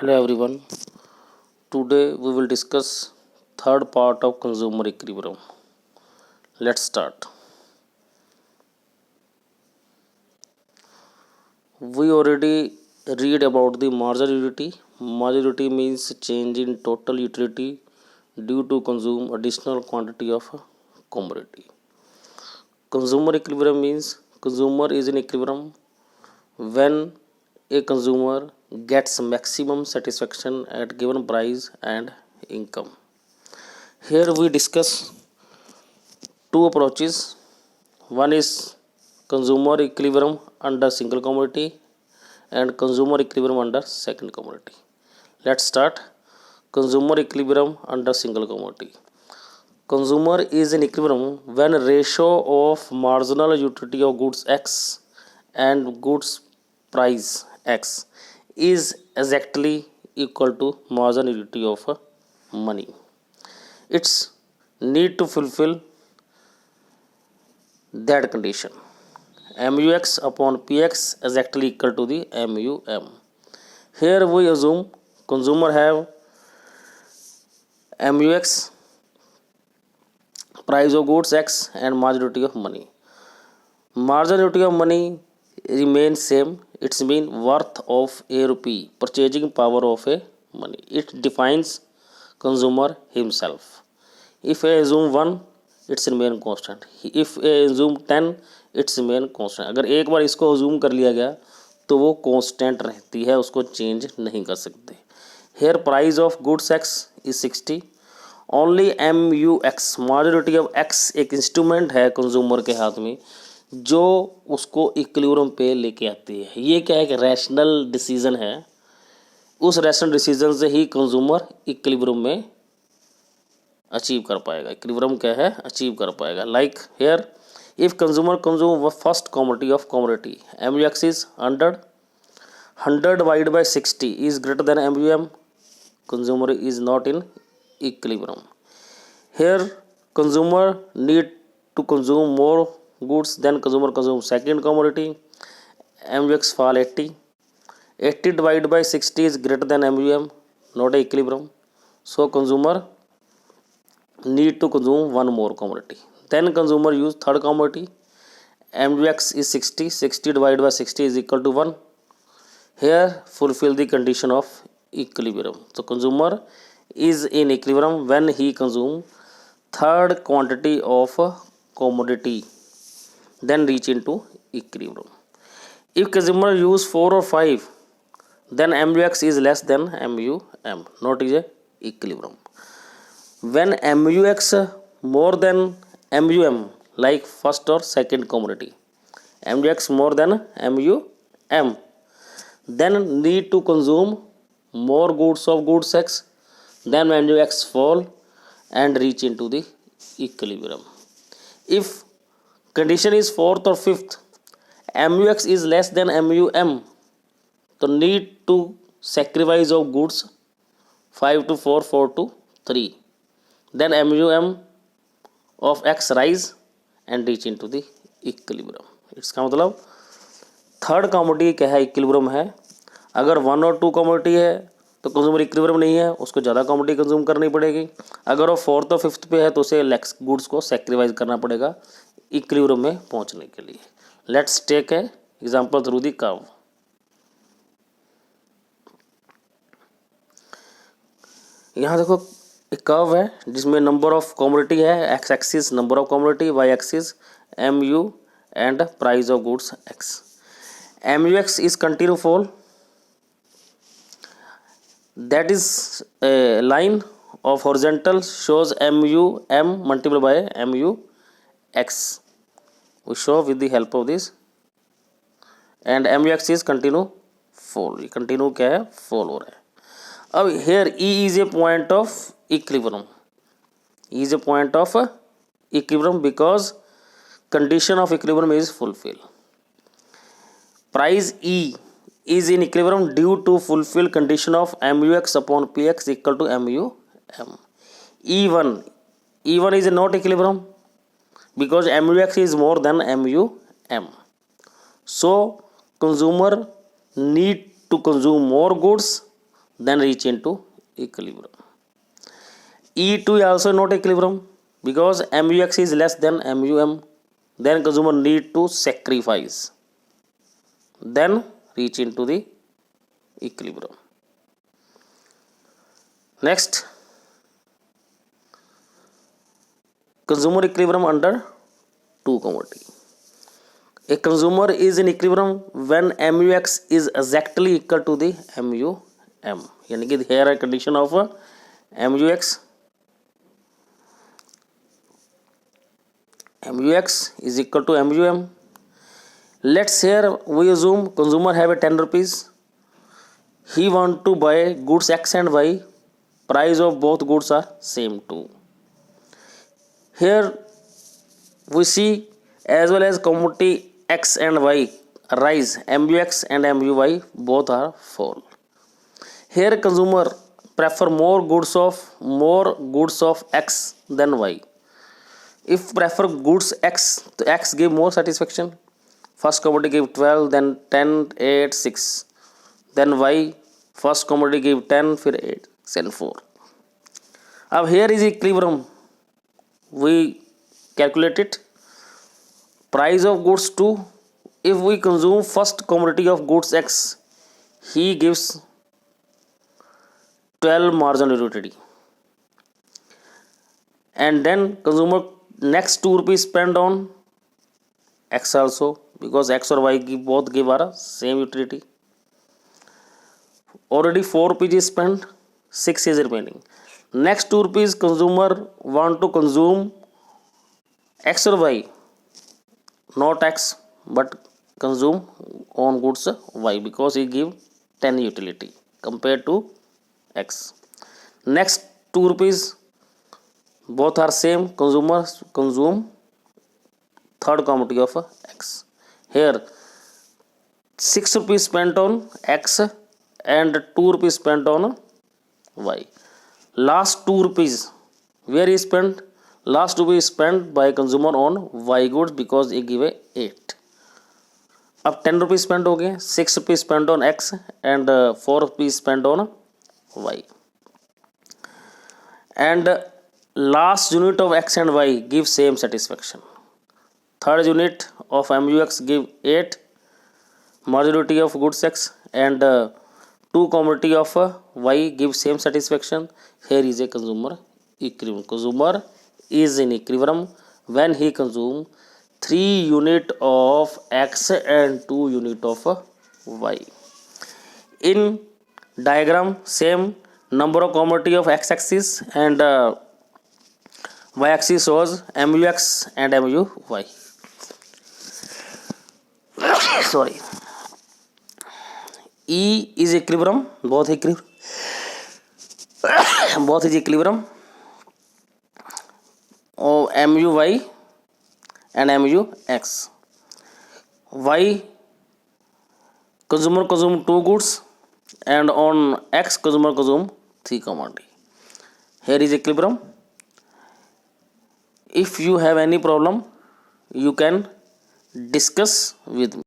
Hello everyone. Today we will discuss third part of consumer equilibrium. Let's start. We already read about the marginal utility. Marginal utility means change in total utility due to consume additional quantity of a commodity. Consumer equilibrium means consumer is in equilibrium when a consumer gets maximum satisfaction at given price and income. Here we discuss two approaches. One is consumer equilibrium under single commodity and consumer equilibrium under second commodity. Let's start. Consumer equilibrium under single commodity. Consumer is in equilibrium when ratio of marginal utility of goods X and goods price X is exactly equal to marginal utility of money. It's need to fulfill that condition. Mux upon Px exactly equal to the Mum. Here we assume consumer have Mux price of goods X and marginal utility of money. Marginal utility of money remains same. It's mean worth of a rupee, purchasing power of a money. It defines consumer himself. If I assume 1, it's remain constant. If I assume 10, it's remain constant. अगर एक बार इसको assume कर लिया गया तो वो constant रहती है, उसको change नहीं कर सकते. Here price of goods X is 60. Only MUX marginality of X एक इंस्ट्रूमेंट है कंज्यूमर के हाथ में जो उसको इक्विलिब्रियम पे लेके आती है. ये क्या है कि रैशनल डिसीजन है. उस रैशनल डिसीजन से ही कंज्यूमर इक्विलिब्रियम में अचीव कर पाएगा. इक्विलिब्रियम क्या है, अचीव कर पाएगा. Like here if consumer consume first commodity of commodity MUX is 100 divide by 60 is greater than MUM. Consumer is not in equilibrium. Here consumer need to consume more goods then consumer consume second commodity. MUX fall 80 divided by 60 is greater than MUM, not a equilibrium, so consumer need to consume one more commodity. Then consumer use third commodity. MUX is 60 divided by 60 is equal to 1. Here fulfill the condition of equilibrium. So consumer is in equilibrium when he consume third quantity of commodity, then reach into equilibrium. If consumer use 4 or 5, then MUX is less than MUM, not is a equilibrium. When MUX more than MUM, like first or second commodity, MUX more than MUM, then need to consume more goods of goods X, then MUX fall and reach into the equilibrium. If condition is 4th or 5th, MUX is less than MUM, so need to sacrifice of goods 5 to 4, 4 to 3, then MUM of X rise and reach into the equilibrium. इसका मतलब third commodity क्या है, equilibrium है. अगर 1 और 2 commodity है तो consumer equilibrium नहीं है, उसको ज़्यादा कमोडिटी कंज्यूम करनी पड़ेगी. अगर वो 4th और 5th पे है तो उसे लेस गुड्स को सेक्रीफाइस करना पड़ेगा इक्विलिब्रियम में पहुंचने के लिए. Let's take a example through the curve. यहाँ देखो एक कर्व है जिसमें नंबर ऑफ कमोडिटी है, X axis number of commodity, Y axis MU and price of goods X. MUX is continue fall, that is a line of horizontal shows MUM multiplied by MUX. We show with the help of this, and MUX is continue fall. ये continue क्या है, fall हो रहा है. अब here E is a point of equilibrium. E is a point of equilibrium because condition of equilibrium is fulfilled. Price E is in equilibrium due to fulfill condition of MUX upon PX equal to MUM. E1 is not equilibrium because MUX is more than MUM. So consumer need to consume more goods then reach into equilibrium. E2 is also not equilibrium because MUX is less than MUM. Then consumer need to sacrifice, then reach into the equilibrium. Next, consumer equilibrium under two commodity. A consumer is in equilibrium when MUX is exactly equal to the MUM. यानी कि here a condition of MUX is equal to MUM. Let's here we assume consumer have a 10 rupees. He want to buy goods X and Y. Price of both goods are same too. Here we see as well as commodity X and Y rise, MUX and MUY both are fall. Here consumer prefer more goods of X than Y. If prefer goods X, तो X give more satisfaction. First commodity give 12, then 10, 8, 6. Then Y, first commodity give 10, फिर 8, then 4. अब here is equilibrium. We calculate it. Price of goods 2. If we consume first commodity of goods X, he gives 12 marginal utility. And then consumer next 2 rupees spend on X also, because X or Y both give our same utility. Already 4 rupees is spent, 6 is remaining. Next 2 rupees consumer want to consume X or Y, not X but consume on goods Y, because he give 10 utility compared to X. Next 2 rupees both are same, consumers consume third commodity of X. Here 6 rupees spent on X and 2 rupees spent on Y. Last 2 rupees where is spent? Last rupees spent by consumer on Y goods because he give 8. अब 10 rupees spend हो गए, 6 rupees spend on X and 4 rupees spend on Y. And last unit of X and Y give same satisfaction. Third unit of MUX give 8 marginality of goods X and 2 commodity of Y give same satisfaction. Here is a consumer equilibrium. Consumer is in equilibrium when he consume 3 unit of X and 2 unit of Y. In diagram same number of commodity of X axis and Y axis shows MUX and MUY. Sorry. E is equilibrium, both is equilibrium of MUY and MUX. Y consumer consume 2 goods and on X consumer consume 3 commodity. Here is equilibrium. If you have any problem, you can discuss with me.